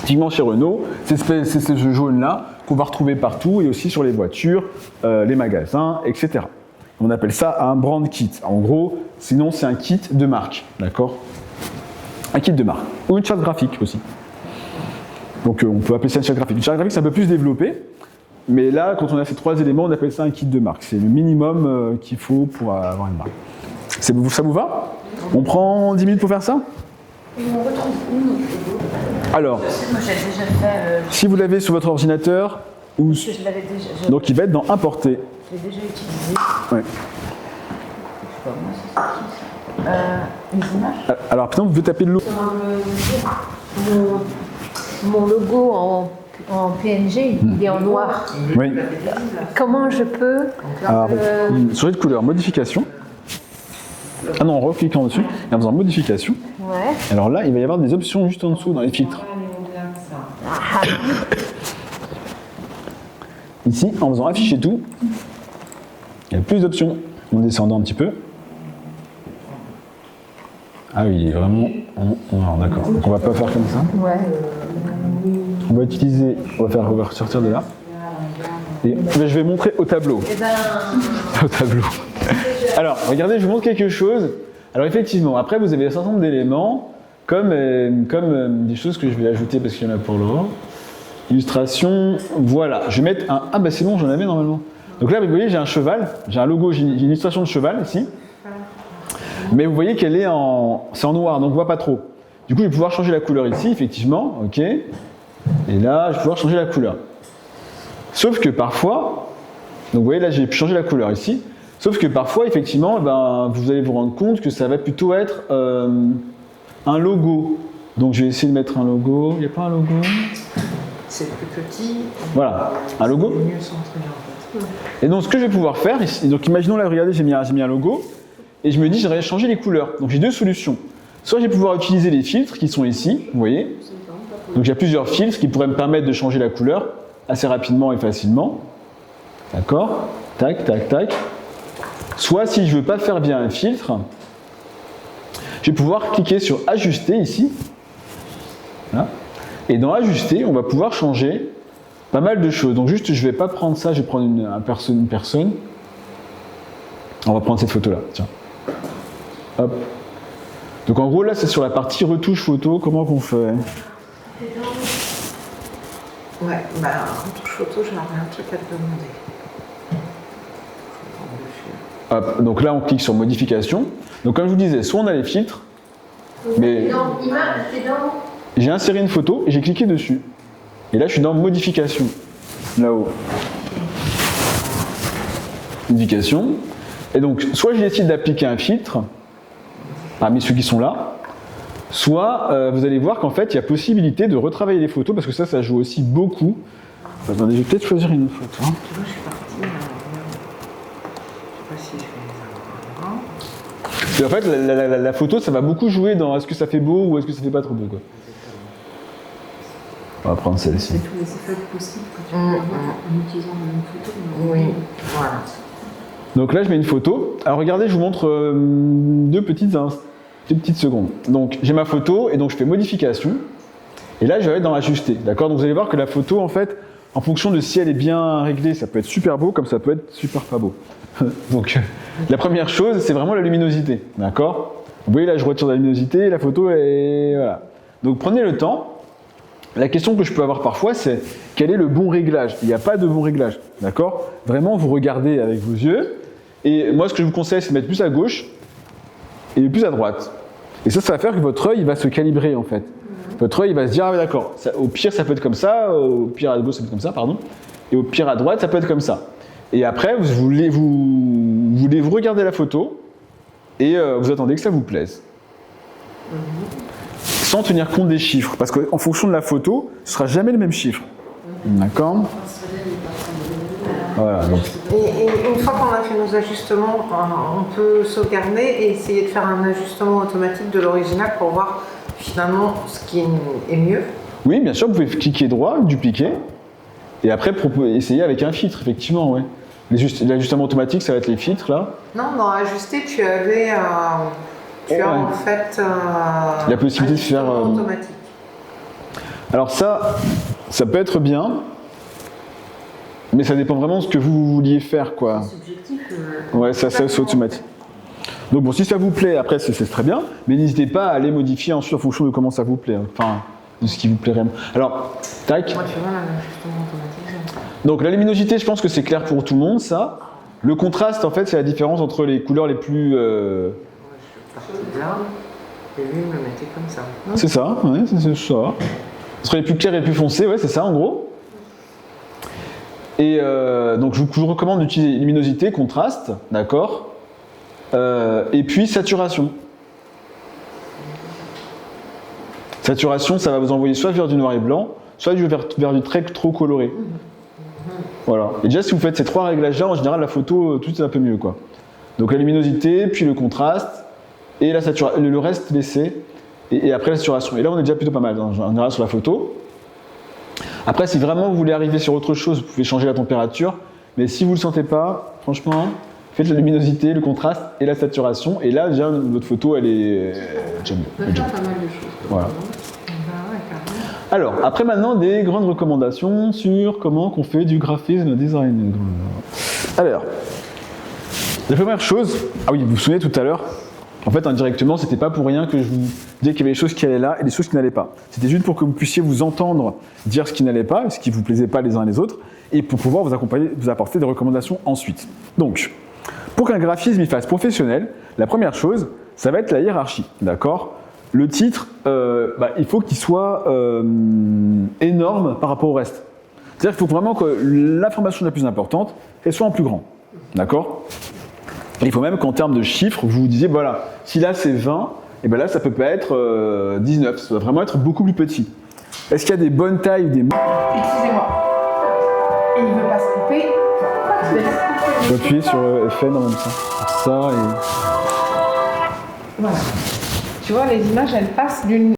Typiquement chez Renault, c'est ce jaune-là qu'on va retrouver partout et aussi sur les voitures, les magasins, etc. On appelle ça un brand kit. En gros, sinon c'est un kit de marque, d'accord? Un kit de marque. Ou une charte graphique aussi. Donc on peut appeler ça une charte graphique. Une charte graphique, c'est un peu plus développé. Mais là, quand on a ces 3 éléments, on appelle ça un kit de marque. C'est le minimum qu'il faut pour avoir une marque. Ça vous va? On prend 10 minutes pour faire ça? Et on retrouve où notre logo? Alors, Moi j'ai déjà fait. si vous l'avez sur votre ordinateur, ou... Je l'avais déjà. donc il va être dans Importer. Je l'ai déjà utilisé. Ouais. Je sais pas, moi c'est ça. Les images. Alors, maintenant, vous devez taper le logo. Mon logo en PNG, il est en noir. Oui. Comment je peux Alors, changer de couleur, modification. Ah non, en recliquant dessus, et en faisant modification. Ouais. Alors là, il va y avoir des options juste en dessous dans les filtres. Ici, en faisant afficher tout, il y a plus d'options. En descendant un petit peu. Ah oui, il est vraiment en noir, d'accord. Donc on va pas faire comme ça. Ouais. On va utiliser, on va ressortir de là. Et je vais montrer au tableau. Eh ben, Au tableau. Alors, regardez, je vous montre quelque chose. Alors effectivement, après vous avez un certain nombre d'éléments, comme des choses que je vais ajouter parce qu'il y en a pour l'eau. Illustration, voilà. Je vais mettre un... Ah bah c'est bon, j'en avais normalement. Donc là, vous voyez, j'ai un cheval, j'ai un logo, j'ai une illustration de cheval ici. Mais vous voyez qu'elle est c'est en noir, donc on voit pas trop. Du coup, je vais pouvoir changer la couleur ici, effectivement, ok. Et là, je vais pouvoir changer la couleur. Sauf que parfois, donc vous voyez là, j'ai changé la couleur ici. Sauf que parfois, effectivement, ben, vous allez vous rendre compte que ça va plutôt être un logo. Donc je vais essayer de mettre un logo. Il n'y a pas un logo? C'est plus petit. Voilà, un logo. C'est mieux centré en fait. Et donc ce que je vais pouvoir faire, ici, donc imaginons là, regardez, j'ai mis un logo. Et je me dis, j'aimerais changer les couleurs. Donc j'ai deux solutions. Soit je vais pouvoir utiliser les filtres qui sont ici, vous voyez. Donc il y a plusieurs filtres qui pourraient me permettre de changer la couleur assez rapidement et facilement. D'accord? Tac, tac, tac. Soit si je ne veux pas faire via un filtre, je vais pouvoir cliquer sur Ajuster ici. Voilà. Et dans Ajuster, on va pouvoir changer pas mal de choses. Donc juste, je ne vais pas prendre ça, je vais prendre une personne. On va prendre cette photo-là, tiens. Hop. Donc en gros, là, c'est sur la partie retouche photo. Comment qu'on fait? Ouais, bah en retouche photo, j'aurais un truc à te demander. Hop. Donc là, on clique sur Modification. Donc comme je vous disais, soit on a les filtres, mais j'ai inséré une photo et j'ai cliqué dessus. Et là, je suis dans Modification, là-haut. Modification. Et donc, soit je décide d'appliquer un filtre, parmi ceux qui sont là, soit vous allez voir qu'en fait, il y a possibilité de retravailler les photos, parce que ça joue aussi beaucoup. Attendez, je vais peut-être choisir une autre photo. Là, je suis partie, je sais pas si je vais les avoir. Et en fait, la photo, ça va beaucoup jouer dans est-ce que ça fait beau ou est-ce que ça fait pas trop beau, quoi. On va prendre celle-ci. c'est tous les effets possibles que tu peux avoir en utilisant la même photo. Oui, voilà. Donc là, je mets une photo. Alors regardez, je vous montre deux petites secondes. Donc j'ai ma photo et donc je fais Modification. Et là, je vais être dans Ajuster. D'accord? Donc vous allez voir que la photo, en fait, en fonction de si elle est bien réglée, ça peut être super beau, comme ça peut être super pas beau. Donc la première chose, c'est vraiment la luminosité. D'accord? Vous voyez là, je retire la luminosité, la photo est... Voilà. Donc prenez le temps. La question que je peux avoir parfois, c'est quel est le bon réglage? Il n'y a pas de bon réglage. D'accord? Vraiment, vous regardez avec vos yeux. Et moi, ce que je vous conseille, c'est de mettre plus à gauche et plus à droite. Et ça va faire que votre œil va se calibrer, en fait. Votre œil va se dire, ah d'accord, au pire, ça peut être comme ça, au pire à gauche, ça peut être comme ça, pardon. Et au pire à droite, ça peut être comme ça. Et après, vous voulez vous regarder la photo et vous attendez que ça vous plaise. Sans tenir compte des chiffres, parce qu'en fonction de la photo, ce ne sera jamais le même chiffre. D'accord? Voilà, donc, Et une fois qu'on a fait nos ajustements, on peut sauvegarder et essayer de faire un ajustement automatique de l'original pour voir finalement ce qui est mieux. oui, bien sûr, vous pouvez cliquer droit, dupliquer, et après essayer avec un filtre, effectivement, ouais. L'ajustement automatique, ça va être les filtres, là. Non, dans ajuster, tu avais Ouais. en fait La possibilité de faire, ajustement automatique. Alors ça peut être bien, mais ça dépend vraiment de ce que vous vouliez faire, quoi. Subjectif. Ouais, ça c'est automatique. Donc bon, si ça vous plaît, après c'est très bien, mais n'hésitez pas à aller modifier ensuite en fonction de comment ça vous plaît, enfin, de ce qui vous plairait. Alors, tac. Moi, tu vois, l'ajustement automatique. Donc la luminosité, je pense que c'est clair pour tout le monde, ça. Le contraste, en fait, c'est la différence entre les couleurs les plus... Je suis là, et lui, il me mettait comme ça. C'est ça, ouais, c'est ça. Entre les plus clairs et les plus foncés, ouais, c'est ça, en gros. Et donc je vous recommande d'utiliser luminosité, contraste, d'accord, et puis saturation. Saturation, ça va vous envoyer soit vers du noir et blanc, soit vers du trait trop coloré. Voilà. Et déjà, si vous faites ces 3 réglages-là, en général, la photo, tout est un peu mieux, quoi. Donc la luminosité, puis le contraste, et la saturation, le reste laissé, et après la saturation. Et là, on est déjà plutôt pas mal, en général, sur la photo. Après, si vraiment vous voulez arriver sur autre chose, vous pouvez changer la température, mais si vous ne le sentez pas, franchement, faites la luminosité, le contraste et la saturation, et là, déjà, votre photo, elle est déjà mieux. On peut faire pas mal de choses. Voilà. Ouais, carrément. Alors, après maintenant, des grandes recommandations sur comment qu'on fait du graphisme design. Alors, la première chose, ah oui, vous vous souvenez tout à l'heure, en fait, indirectement, c'était pas pour rien que je vous disais qu'il y avait des choses qui allaient là et des choses qui n'allaient pas. C'était juste pour que vous puissiez vous entendre dire ce qui n'allait pas, ce qui vous plaisait pas les uns les autres, et pour pouvoir vous accompagner, vous apporter des recommandations ensuite. Donc, pour qu'un graphisme y fasse professionnel, la première chose, ça va être la hiérarchie, d'accord ? Le titre, il faut qu'il soit énorme par rapport au reste. C'est-à-dire qu'il faut vraiment que l'information la plus importante, elle soit en plus grand, d'accord ? Il faut même qu'en termes de chiffres, vous vous disiez, voilà, si là c'est 20, et bien là ça peut pas être 19, ça doit vraiment être beaucoup plus petit. Est-ce qu'il y a des bonnes tailles ou des... Excusez-moi. Et il veut pas se couper. Pourquoi tu laisses couper? Appuyer sur FN en même temps. Ça et... Voilà. Tu vois, les images, elles passent d'une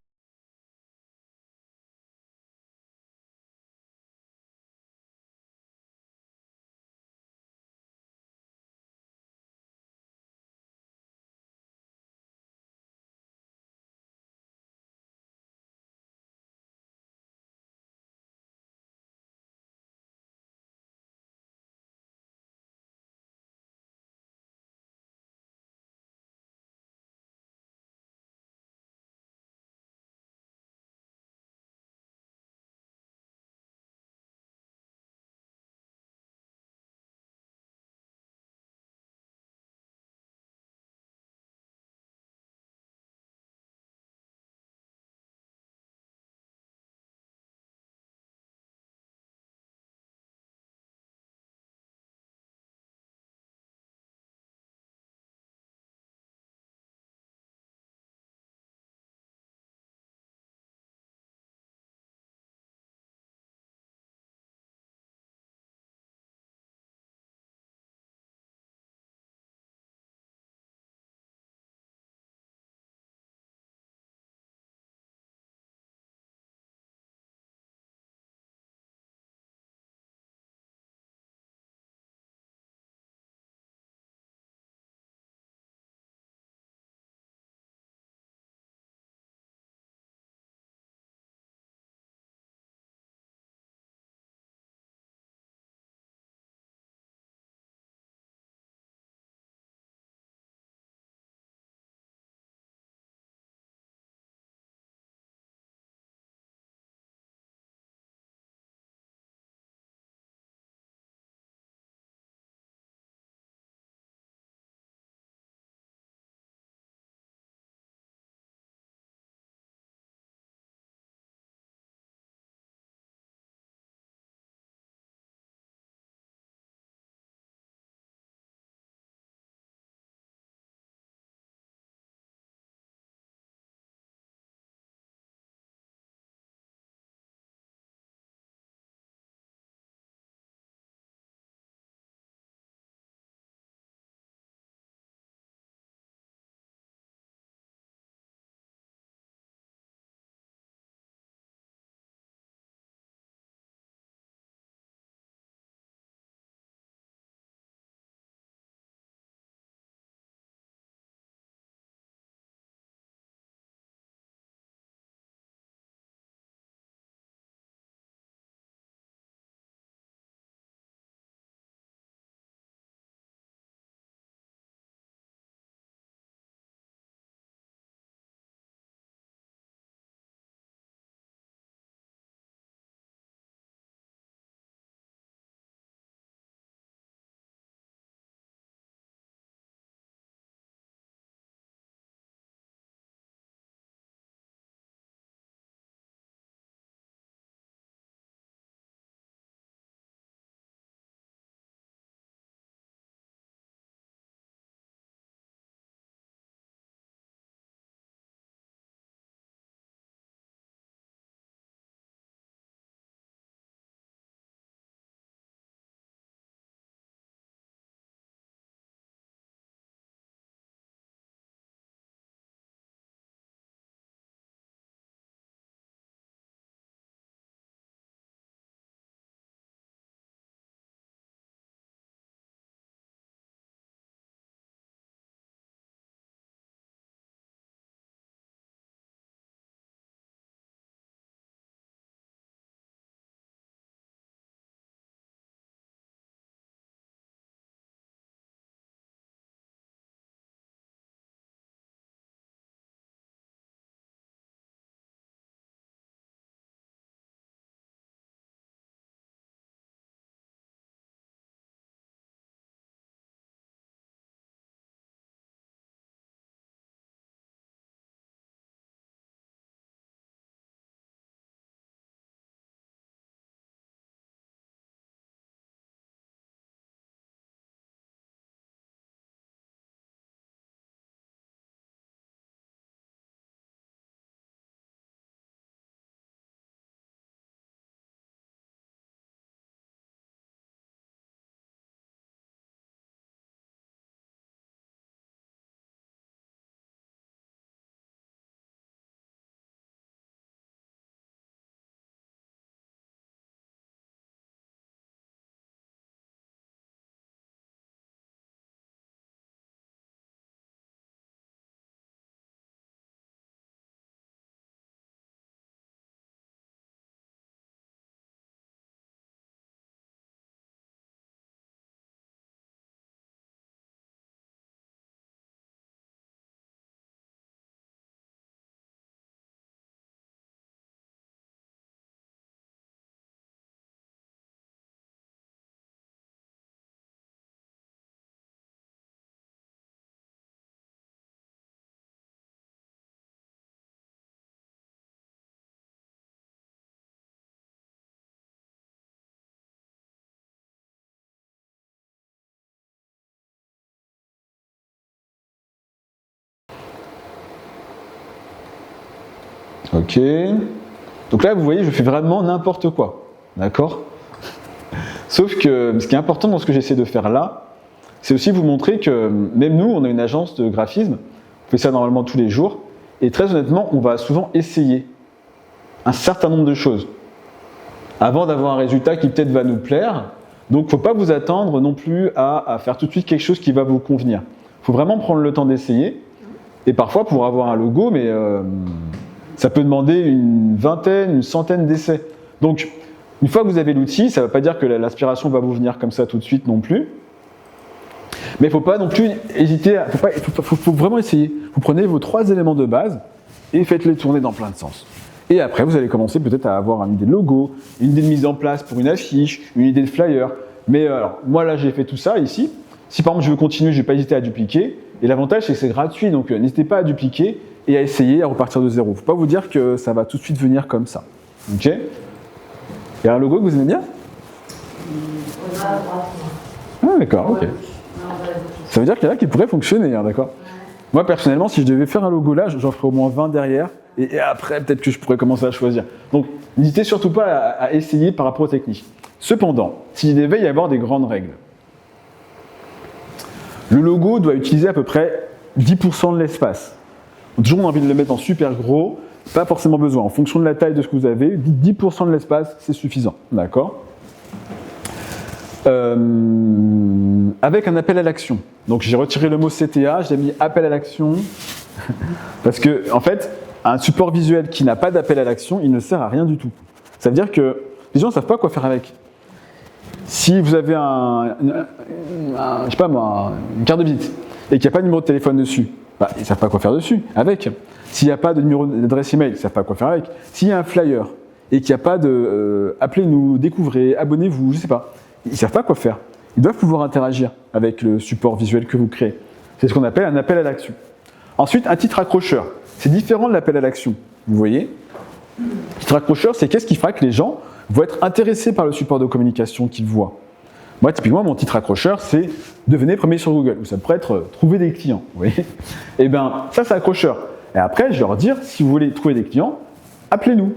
Ok. Donc là, vous voyez, je fais vraiment n'importe quoi. D'accord? Sauf que ce qui est important dans ce que j'essaie de faire là, c'est aussi vous montrer que même nous, on a une agence de graphisme, on fait ça normalement tous les jours, et très honnêtement, on va souvent essayer un certain nombre de choses avant d'avoir un résultat qui peut-être va nous plaire. Donc il ne faut pas vous attendre non plus à faire tout de suite quelque chose qui va vous convenir. Il faut vraiment prendre le temps d'essayer. Et parfois, pour avoir un logo, mais ça peut demander une vingtaine, une centaine d'essais. Donc, une fois que vous avez l'outil, ça ne veut pas dire que l'inspiration va vous venir comme ça tout de suite non plus. Mais il ne faut pas non plus hésiter, il faut vraiment essayer. Vous prenez vos 3 éléments de base et faites-les tourner dans plein de sens. Et après, vous allez commencer peut-être à avoir une idée de logo, une idée de mise en place pour une affiche, une idée de flyer. Mais alors, moi là, j'ai fait tout ça ici. Si par exemple je veux continuer, je ne vais pas hésiter à dupliquer. Et l'avantage, c'est que c'est gratuit, donc n'hésitez pas à dupliquer et à essayer à repartir de zéro. Il ne faut pas vous dire que ça va tout de suite venir comme ça. Ok? Il y a un logo que vous aimez bien? Ah d'accord, ok. Ça veut dire qu'il y en a qui pourraient fonctionner, hein, d'accord? Moi personnellement, si je devais faire un logo là, j'en ferais au moins 20 derrière. Et après, peut-être que je pourrais commencer à choisir. Donc, n'hésitez surtout pas à essayer par rapport aux techniques. Cependant, s'il devait y avoir des grandes règles, le logo doit utiliser à peu près 10% de l'espace. Toujours, on a envie de le mettre en super gros, pas forcément besoin. En fonction de la taille de ce que vous avez, 10% de l'espace, c'est suffisant. D'accord? Avec un appel à l'action. Donc, j'ai retiré le mot CTA, j'ai mis appel à l'action. Parce que, en fait, un support visuel qui n'a pas d'appel à l'action, il ne sert à rien du tout. Ça veut dire que les gens ne savent pas quoi faire avec. Si vous avez je sais pas moi, une carte de visite et qu'il n'y a pas de numéro de téléphone dessus, bah, ils ne savent pas quoi faire dessus, avec. S'il n'y a pas de numéro d'adresse email, ils ne savent pas quoi faire avec. S'il y a un flyer et qu'il n'y a pas de appelez-nous, découvrez, abonnez-vous, je ne sais pas, ils ne savent pas quoi faire. Ils doivent pouvoir interagir avec le support visuel que vous créez. C'est ce qu'on appelle un appel à l'action. Ensuite, un titre accrocheur. C'est différent de l'appel à l'action. Vous voyez? Le titre accrocheur, c'est qu'est-ce qui fera que les gens vont être intéressés par le support de communication qu'ils voient. Moi, typiquement, mon titre accrocheur, c'est « Devenez premier sur Google ». Ou ça pourrait être « Trouver des clients ». Vous voyez? Et bien, ça, c'est accrocheur. Et après, je vais leur dire, si vous voulez trouver des clients, appelez-nous.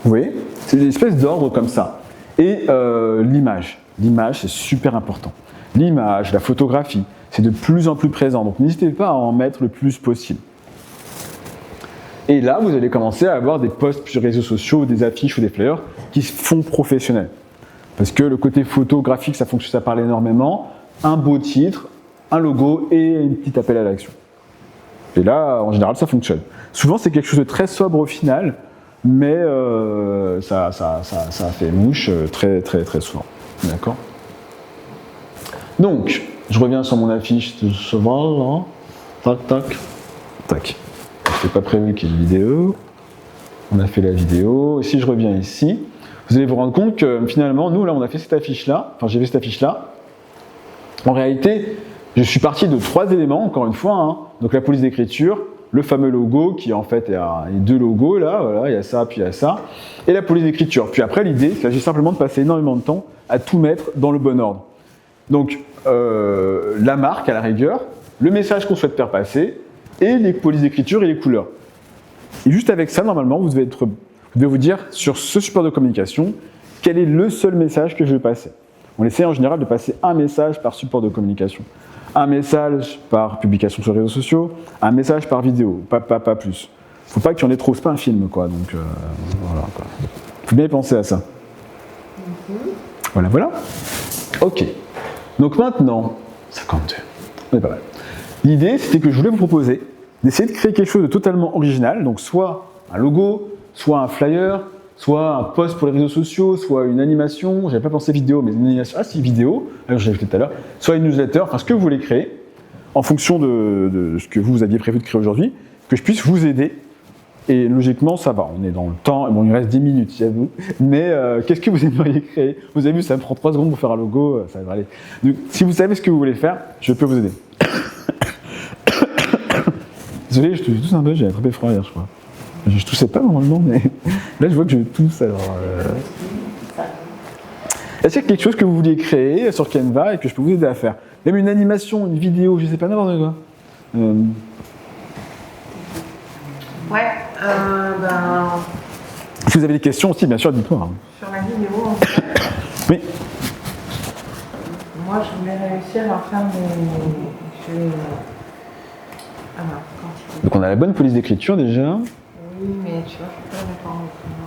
Vous voyez? C'est une espèce d'ordre comme ça. Et l'image. L'image, c'est super important. L'image, la photographie, c'est de plus en plus présent. Donc, n'hésitez pas à en mettre le plus possible. Et là, vous allez commencer à avoir des posts sur les réseaux sociaux, des affiches ou des flyers qui se font professionnels. Parce que le côté photographique, ça parle énormément. Un beau titre, un logo et un petit appel à l'action. Et là, en général, ça fonctionne. Souvent, c'est quelque chose de très sobre au final, mais ça fait mouche très, très, très souvent. D'accord? Donc, je reviens sur mon affiche de cheval, là. Tac, tac, tac. Je n'ai pas prévu qu'il y ait une vidéo. On a fait la vidéo. Et si je reviens ici, vous allez vous rendre compte que finalement, nous, là, on a fait cette affiche-là. Enfin, j'ai fait cette affiche-là. En réalité, je suis parti de 3 éléments, encore une fois. Hein. Donc, la police d'écriture, le fameux logo qui, en fait, est 2 logos, là. Voilà, il y a ça, puis il y a ça. Et la police d'écriture. Puis après, l'idée, il s'agit simplement de passer énormément de temps à tout mettre dans le bon ordre. Donc, la marque, à la rigueur, le message qu'on souhaite faire passer, et les polices d'écriture et les couleurs. Et juste avec ça, normalement, vous devez vous dire, sur ce support de communication, quel est le seul message que je vais passer. On essaie en général de passer un message par support de communication. Un message par publication sur les réseaux sociaux, un message par vidéo, pas plus. Il ne faut pas qu'il y en ait trop, c'est pas un film, quoi. Donc, voilà, quoi. Il faut bien y penser à ça. Voilà, voilà. Ok. Donc maintenant, 52. On est pas mal. L'idée, c'était que je voulais vous proposer d'essayer de créer quelque chose de totalement original, donc soit un logo, soit un flyer, soit un post pour les réseaux sociaux, soit une animation, j'avais pas pensé vidéo, mais une animation, vidéo, alors je l'ai fait tout à l'heure, soit une newsletter, enfin ce que vous voulez créer, en fonction de ce que vous aviez prévu de créer aujourd'hui, que je puisse vous aider. Et logiquement, ça va, on est dans le temps, bon, il reste 10 minutes, j'avoue, mais qu'est-ce que vous aimeriez créer? Vous avez vu, ça me prend 3 secondes pour faire un logo, ça va aller. Donc, si vous savez ce que vous voulez faire, je peux vous aider. Désolé, je tousse un peu, j'ai attrapé froid hier, je crois. Je toussais pas normalement, mais là je vois que je tousse, alors... Est-ce qu'il y a quelque chose que vous vouliez créer sur Canva et que je peux vous aider à faire? Même une animation, une vidéo, je sais pas, n'importe quoi. Ouais, Si vous avez des questions aussi, bien sûr, dites-moi. Hein. sur la vidéo, en fait, Oui. moi je voulais réussir à faire des. Alors, quand il Donc on a la bonne police d'écriture déjà. Oui, mais tu vois, je suis pas d'accord avec toi.